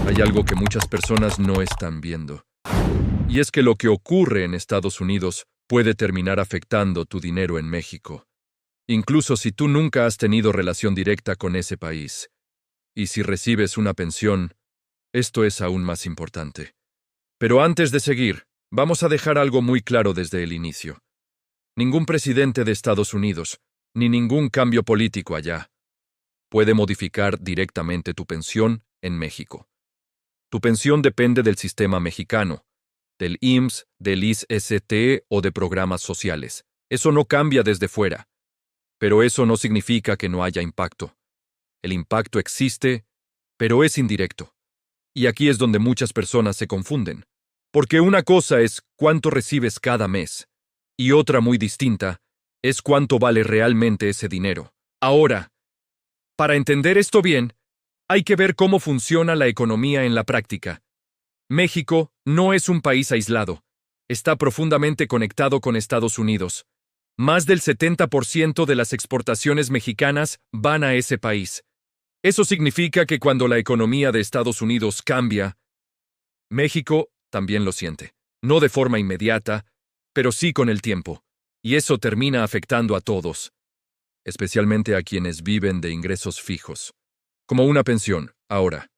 Hay algo que muchas personas no están viendo. Y es que lo que ocurre en Estados Unidos puede terminar afectando tu dinero en México, incluso si tú nunca has tenido relación directa con ese país. Y si recibes una pensión, esto es aún más importante. Pero antes de seguir, vamos a dejar algo muy claro desde el inicio. Ningún presidente de Estados Unidos, ni ningún cambio político allá, puede modificar directamente tu pensión en México. Tu pensión depende del sistema mexicano, del IMSS, del ISSST o de programas sociales. Eso no cambia desde fuera. Pero eso no significa que no haya impacto. El impacto existe, pero es indirecto. Y aquí es donde muchas personas se confunden. Porque una cosa es cuánto recibes cada mes, y otra muy distinta es cuánto vale realmente ese dinero. Ahora, para entender esto bien, hay que ver cómo funciona la economía en la práctica. México no es un país aislado. Está profundamente conectado con Estados Unidos. Más del 70% de las exportaciones mexicanas van a ese país. Eso significa que cuando la economía de Estados Unidos cambia, México también lo siente. No de forma inmediata, pero sí con el tiempo. Y eso termina afectando a todos, especialmente a quienes viven de ingresos fijos, como una pensión. Ahora,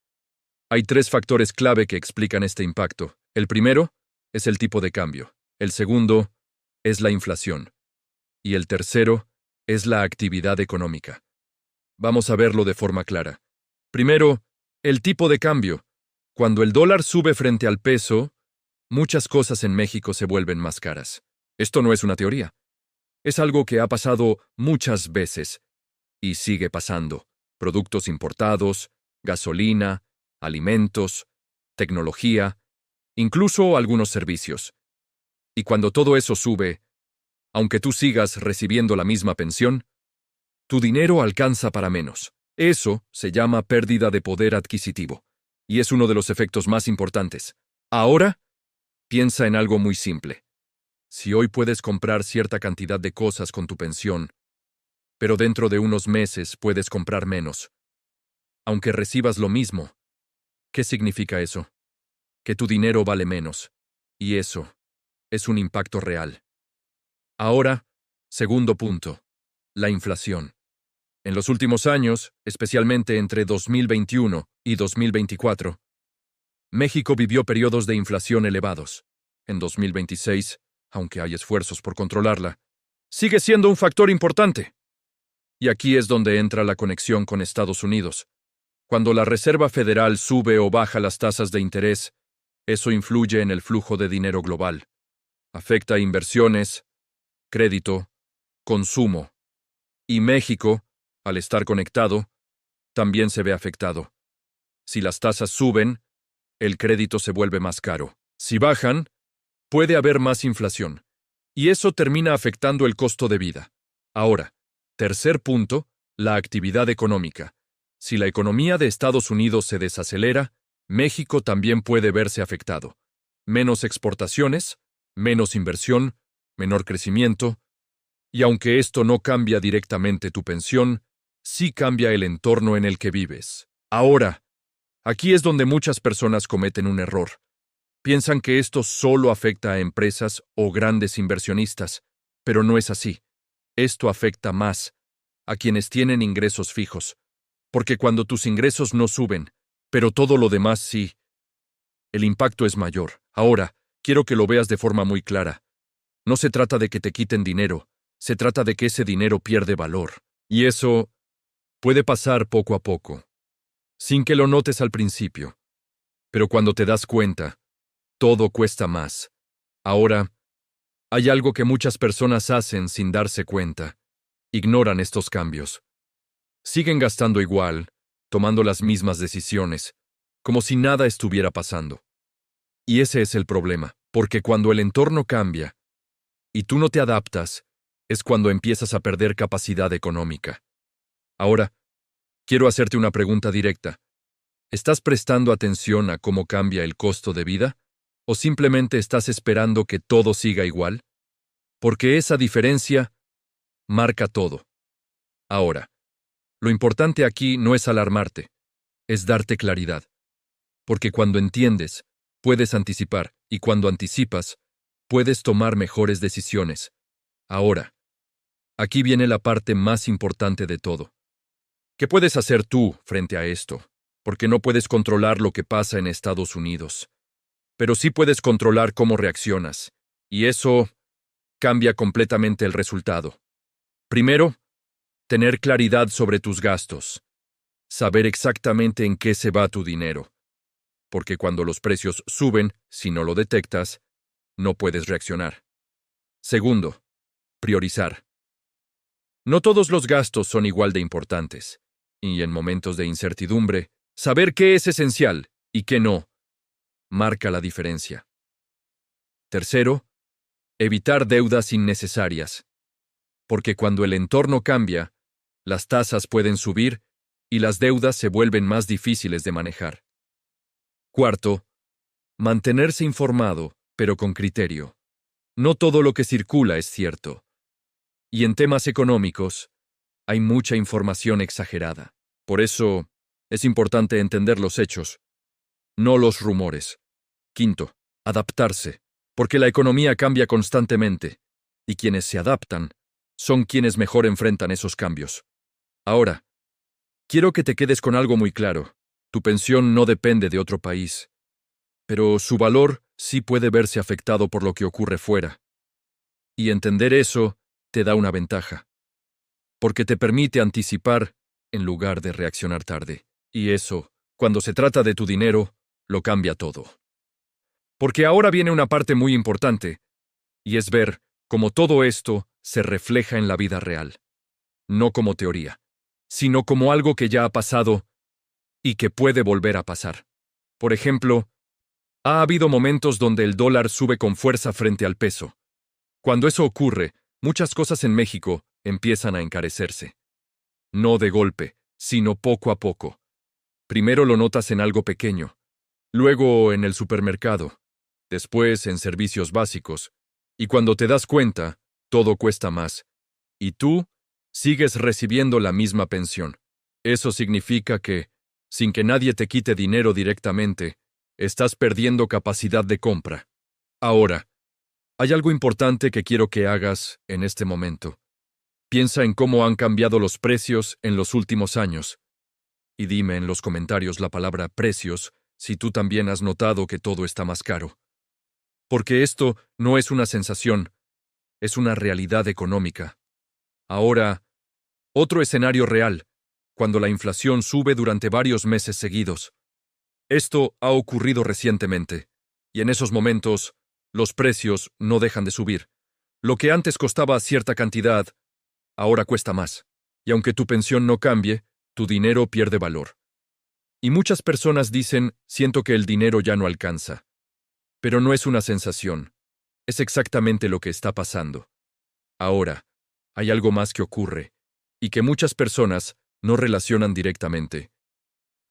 hay tres factores clave que explican este impacto. El primero es el tipo de cambio. El segundo es la inflación. Y el tercero es la actividad económica. Vamos a verlo de forma clara. Primero, el tipo de cambio. Cuando el dólar sube frente al peso, muchas cosas en México se vuelven más caras. Esto no es una teoría. Es algo que ha pasado muchas veces y sigue pasando. Productos importados, gasolina, alimentos, tecnología, incluso algunos servicios. Y cuando todo eso sube, aunque tú sigas recibiendo la misma pensión, tu dinero alcanza para menos. Eso se llama pérdida de poder adquisitivo, y es uno de los efectos más importantes. Ahora, piensa en algo muy simple. Si hoy puedes comprar cierta cantidad de cosas con tu pensión, pero dentro de unos meses puedes comprar menos, aunque recibas lo mismo, ¿qué significa eso? Que tu dinero vale menos, y eso es un impacto real. Ahora, segundo punto, la inflación. En los últimos años, especialmente entre 2021 y 2024, México vivió periodos de inflación elevados. En 2026, aunque hay esfuerzos por controlarla, sigue siendo un factor importante. Y aquí es donde entra la conexión con Estados Unidos. Cuando la Reserva Federal sube o baja las tasas de interés, eso influye en el flujo de dinero global. Afecta a inversiones, crédito, consumo. Y México, al estar conectado, también se ve afectado. Si las tasas suben, el crédito se vuelve más caro. Si bajan, puede haber más inflación. Y eso termina afectando el costo de vida. Ahora, tercer punto, la actividad económica. Si la economía de Estados Unidos se desacelera, México también puede verse afectado. Menos exportaciones, menos inversión, menor crecimiento. Y aunque esto no cambia directamente tu pensión, sí cambia el entorno en el que vives. Ahora, aquí es donde muchas personas cometen un error. Piensan que esto solo afecta a empresas o grandes inversionistas, pero no es así. Esto afecta más a quienes tienen ingresos fijos, porque cuando tus ingresos no suben, pero todo lo demás sí, el impacto es mayor. Ahora, quiero que lo veas de forma muy clara. No se trata de que te quiten dinero, se trata de que ese dinero pierde valor. Y eso puede pasar poco a poco, sin que lo notes al principio. Pero cuando te das cuenta, todo cuesta más. Ahora, hay algo que muchas personas hacen sin darse cuenta. Ignoran estos cambios. Siguen gastando igual, tomando las mismas decisiones, como si nada estuviera pasando. Y ese es el problema, porque cuando el entorno cambia y tú no te adaptas, es cuando empiezas a perder capacidad económica. Ahora, quiero hacerte una pregunta directa. ¿Estás prestando atención a cómo cambia el costo de vida? ¿O simplemente estás esperando que todo siga igual? Porque esa diferencia marca todo. Ahora, lo importante aquí no es alarmarte, es darte claridad. Porque cuando entiendes, puedes anticipar, y cuando anticipas, puedes tomar mejores decisiones. Ahora, aquí viene la parte más importante de todo. ¿Qué puedes hacer tú frente a esto? Porque no puedes controlar lo que pasa en Estados Unidos. Pero sí puedes controlar cómo reaccionas. Y eso cambia completamente el resultado. Primero, tener claridad sobre tus gastos. Saber exactamente en qué se va tu dinero. Porque cuando los precios suben, si no lo detectas, no puedes reaccionar. Segundo, priorizar. No todos los gastos son igual de importantes. Y en momentos de incertidumbre, saber qué es esencial y qué no, marca la diferencia. Tercero, evitar deudas innecesarias. Porque cuando el entorno cambia, las tasas pueden subir y las deudas se vuelven más difíciles de manejar. Cuarto, mantenerse informado, pero con criterio. No todo lo que circula es cierto. Y en temas económicos, hay mucha información exagerada. Por eso, es importante entender los hechos, no los rumores. Quinto, adaptarse, porque la economía cambia constantemente, y quienes se adaptan son quienes mejor enfrentan esos cambios. Ahora, quiero que te quedes con algo muy claro. Tu pensión no depende de otro país, pero su valor sí puede verse afectado por lo que ocurre fuera. Y entender eso te da una ventaja, porque te permite anticipar en lugar de reaccionar tarde. Y eso, cuando se trata de tu dinero, lo cambia todo. Porque ahora viene una parte muy importante, y es ver cómo todo esto se refleja en la vida real. No como teoría, sino como algo que ya ha pasado y que puede volver a pasar. Por ejemplo, ha habido momentos donde el dólar sube con fuerza frente al peso. Cuando eso ocurre, muchas cosas en México empiezan a encarecerse. No de golpe, sino poco a poco. Primero lo notas en algo pequeño, luego en el supermercado, después en servicios básicos, y cuando te das cuenta, todo cuesta más. Y tú sigues recibiendo la misma pensión. Eso significa que, sin que nadie te quite dinero directamente, estás perdiendo capacidad de compra. Ahora, hay algo importante que quiero que hagas en este momento. Piensa en cómo han cambiado los precios en los últimos años. Y dime en los comentarios la palabra precios si tú también has notado que todo está más caro. Porque esto no es una sensación, es una realidad económica. Ahora, otro escenario real, cuando la inflación sube durante varios meses seguidos. Esto ha ocurrido recientemente, y en esos momentos, los precios no dejan de subir. Lo que antes costaba cierta cantidad, ahora cuesta más. Y aunque tu pensión no cambie, tu dinero pierde valor. Y muchas personas dicen, siento que el dinero ya no alcanza. Pero no es una sensación, es exactamente lo que está pasando. Ahora, hay algo más que ocurre, y que muchas personas no relacionan directamente.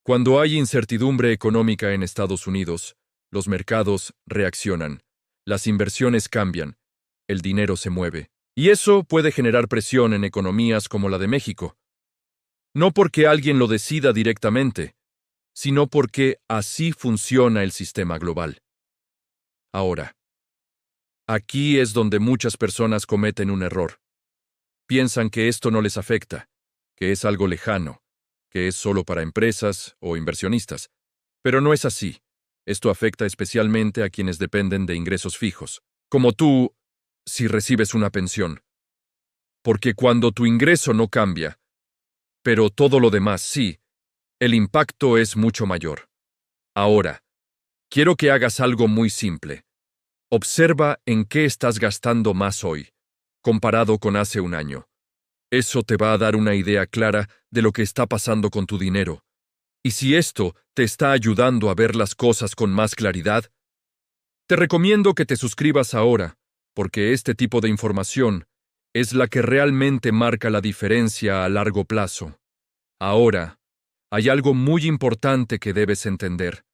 Cuando hay incertidumbre económica en Estados Unidos, los mercados reaccionan, las inversiones cambian, el dinero se mueve, y eso puede generar presión en economías como la de México. No porque alguien lo decida directamente, sino porque así funciona el sistema global. Ahora, aquí es donde muchas personas cometen un error. Piensan que esto no les afecta, que es algo lejano, que es solo para empresas o inversionistas. Pero no es así. Esto afecta especialmente a quienes dependen de ingresos fijos, como tú, si recibes una pensión. Porque cuando tu ingreso no cambia, pero todo lo demás sí, el impacto es mucho mayor. Ahora, quiero que hagas algo muy simple. Observa en qué estás gastando más hoy, comparado con hace un año. Eso te va a dar una idea clara de lo que está pasando con tu dinero. Y si esto te está ayudando a ver las cosas con más claridad, te recomiendo que te suscribas ahora, porque este tipo de información es la que realmente marca la diferencia a largo plazo. Ahora, hay algo muy importante que debes entender.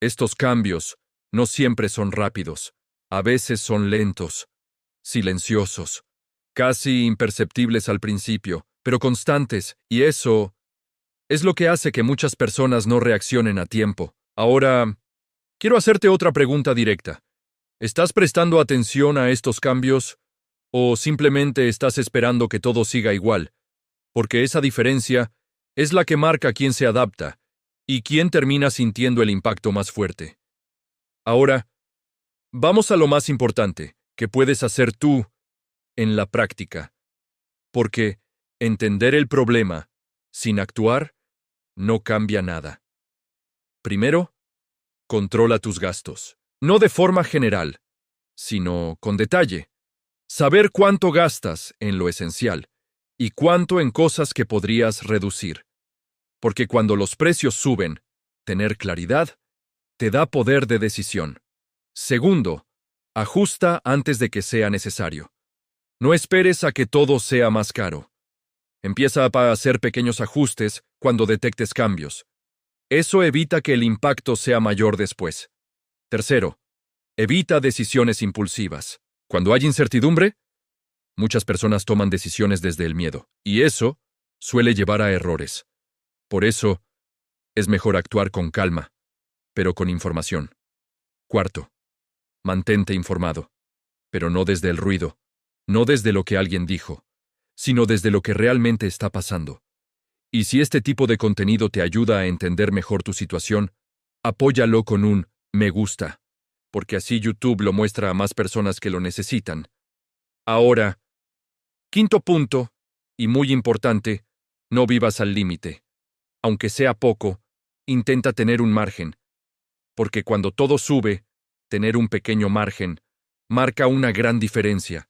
Estos cambios no siempre son rápidos, a veces son lentos, silenciosos, casi imperceptibles al principio, pero constantes, y eso es lo que hace que muchas personas no reaccionen a tiempo. Ahora, quiero hacerte otra pregunta directa. ¿Estás prestando atención a estos cambios o simplemente estás esperando que todo siga igual? Porque esa diferencia es la que marca quién se adapta y quién termina sintiendo el impacto más fuerte. Ahora, vamos a lo más importante, que puedes hacer tú en la práctica. Porque entender el problema sin actuar no cambia nada. Primero, controla tus gastos. No de forma general, sino con detalle. Saber cuánto gastas en lo esencial y cuánto en cosas que podrías reducir. Porque cuando los precios suben, tener claridad te da poder de decisión. Segundo, ajusta antes de que sea necesario. No esperes a que todo sea más caro. Empieza a hacer pequeños ajustes cuando detectes cambios. Eso evita que el impacto sea mayor después. Tercero, evita decisiones impulsivas. Cuando hay incertidumbre, muchas personas toman decisiones desde el miedo, y eso suele llevar a errores. Por eso, es mejor actuar con calma, pero con información. Cuarto, mantente informado, pero no desde el ruido, no desde lo que alguien dijo, sino desde lo que realmente está pasando. Y si este tipo de contenido te ayuda a entender mejor tu situación, apóyalo con un me gusta, porque así YouTube lo muestra a más personas que lo necesitan. Ahora, quinto punto, y muy importante, no vivas al límite. Aunque sea poco, intenta tener un margen, porque cuando todo sube, tener un pequeño margen marca una gran diferencia.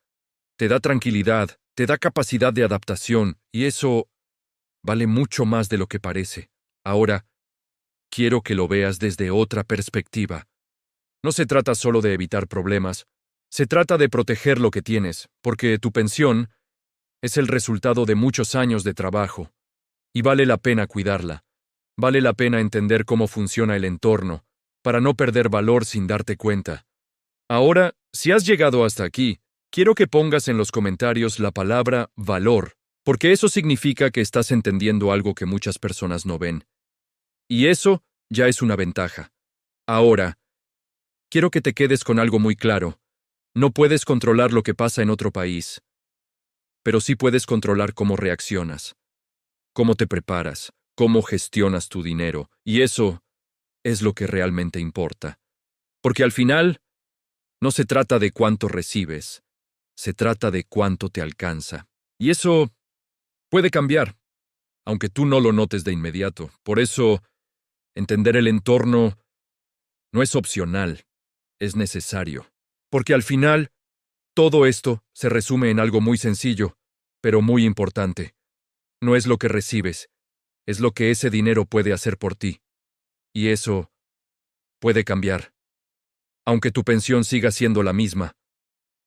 Te da tranquilidad, te da capacidad de adaptación, y eso vale mucho más de lo que parece. Ahora, quiero que lo veas desde otra perspectiva. No se trata solo de evitar problemas, se trata de proteger lo que tienes, porque tu pensión es el resultado de muchos años de trabajo, y vale la pena cuidarla. Vale la pena entender cómo funciona el entorno, para no perder valor sin darte cuenta. Ahora, si has llegado hasta aquí, quiero que pongas en los comentarios la palabra valor, porque eso significa que estás entendiendo algo que muchas personas no ven. Y eso ya es una ventaja. Ahora, quiero que te quedes con algo muy claro. No puedes controlar lo que pasa en otro país, pero sí puedes controlar cómo reaccionas, cómo te preparas, cómo gestionas tu dinero, y eso es lo que realmente importa. Porque al final, no se trata de cuánto recibes, se trata de cuánto te alcanza. Y eso puede cambiar, aunque tú no lo notes de inmediato. Por eso, entender el entorno no es opcional, es necesario. Porque al final, todo esto se resume en algo muy sencillo, pero muy importante. No es lo que recibes, es lo que ese dinero puede hacer por ti. Y eso puede cambiar. Aunque tu pensión siga siendo la misma.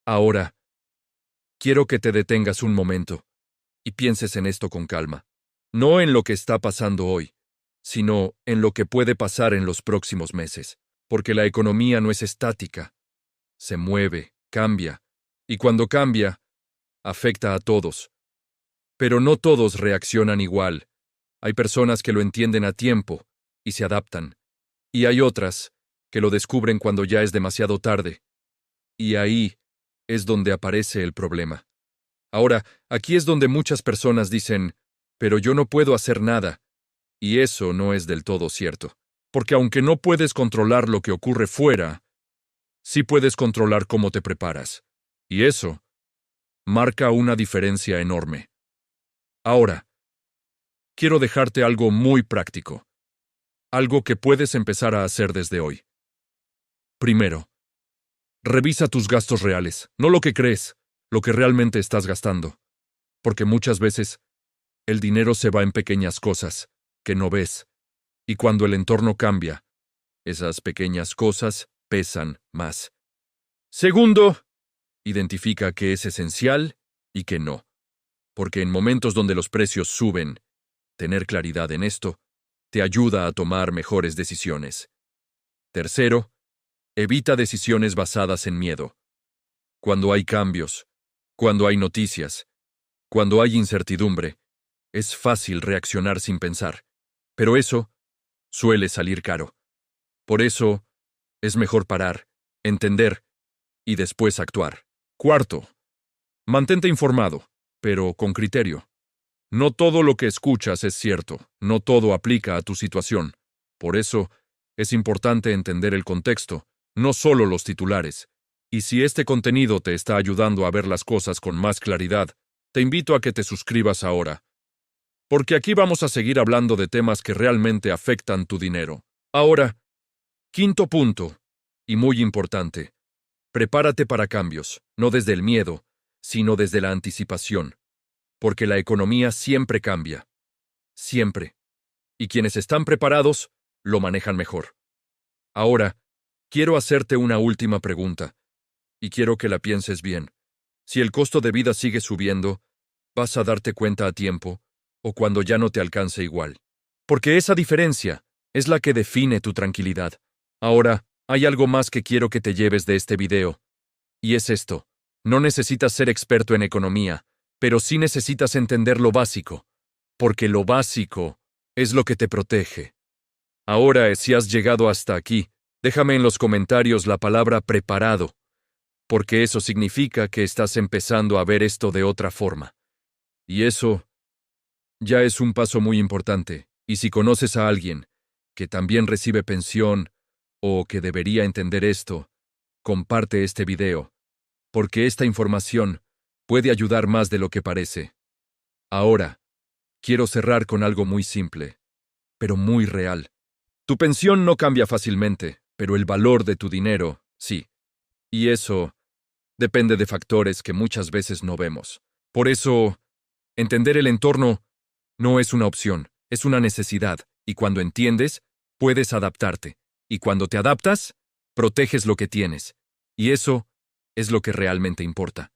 Ahora, quiero que te detengas un momento y pienses en esto con calma. No en lo que está pasando hoy, sino en lo que puede pasar en los próximos meses. Porque la economía no es estática. Se mueve, cambia, y cuando cambia, afecta a todos. Pero no todos reaccionan igual. Hay personas que lo entienden a tiempo y se adaptan, y hay otras que lo descubren cuando ya es demasiado tarde. Y ahí es donde aparece el problema. Ahora, aquí es donde muchas personas dicen, pero yo no puedo hacer nada. Y eso no es del todo cierto. Porque aunque no puedes controlar lo que ocurre fuera, sí puedes controlar cómo te preparas. Y eso marca una diferencia enorme. Ahora, quiero dejarte algo muy práctico. Algo que puedes empezar a hacer desde hoy. Primero, revisa tus gastos reales, no lo que crees, lo que realmente estás gastando. Porque muchas veces el dinero se va en pequeñas cosas que no ves. Y cuando el entorno cambia, esas pequeñas cosas pesan más. Segundo, identifica qué es esencial y qué no. Porque en momentos donde los precios suben, tener claridad en esto te ayuda a tomar mejores decisiones. Tercero, evita decisiones basadas en miedo. Cuando hay cambios, cuando hay noticias, cuando hay incertidumbre, es fácil reaccionar sin pensar. Pero eso suele salir caro. Por eso, es mejor parar, entender y después actuar. Cuarto, mantente informado, pero con criterio. No todo lo que escuchas es cierto, no todo aplica a tu situación. Por eso, es importante entender el contexto, no solo los titulares. Y si este contenido te está ayudando a ver las cosas con más claridad, te invito a que te suscribas ahora. Porque aquí vamos a seguir hablando de temas que realmente afectan tu dinero. Ahora, quinto punto, y muy importante, prepárate para cambios, no desde el miedo, sino desde la anticipación. Porque la economía siempre cambia. Siempre. Y quienes están preparados, lo manejan mejor. Ahora, quiero hacerte una última pregunta, y quiero que la pienses bien. Si el costo de vida sigue subiendo, ¿vas a darte cuenta a tiempo, o cuando ya no te alcance igual? Porque esa diferencia es la que define tu tranquilidad. Ahora, hay algo más que quiero que te lleves de este video, y es esto. No necesitas ser experto en economía, pero sí necesitas entender lo básico, porque lo básico es lo que te protege. Ahora, si has llegado hasta aquí, déjame en los comentarios la palabra preparado, porque eso significa que estás empezando a ver esto de otra forma. Y eso ya es un paso muy importante, y si conoces a alguien que también recibe pensión o que debería entender esto, comparte este video, porque esta información puede ayudar más de lo que parece. Ahora, quiero cerrar con algo muy simple, pero muy real. Tu pensión no cambia fácilmente, pero el valor de tu dinero, sí. Y eso depende de factores que muchas veces no vemos. Por eso, entender el entorno no es una opción, es una necesidad, y cuando entiendes, puedes adaptarte. Y cuando te adaptas, proteges lo que tienes. Y eso es lo que realmente importa.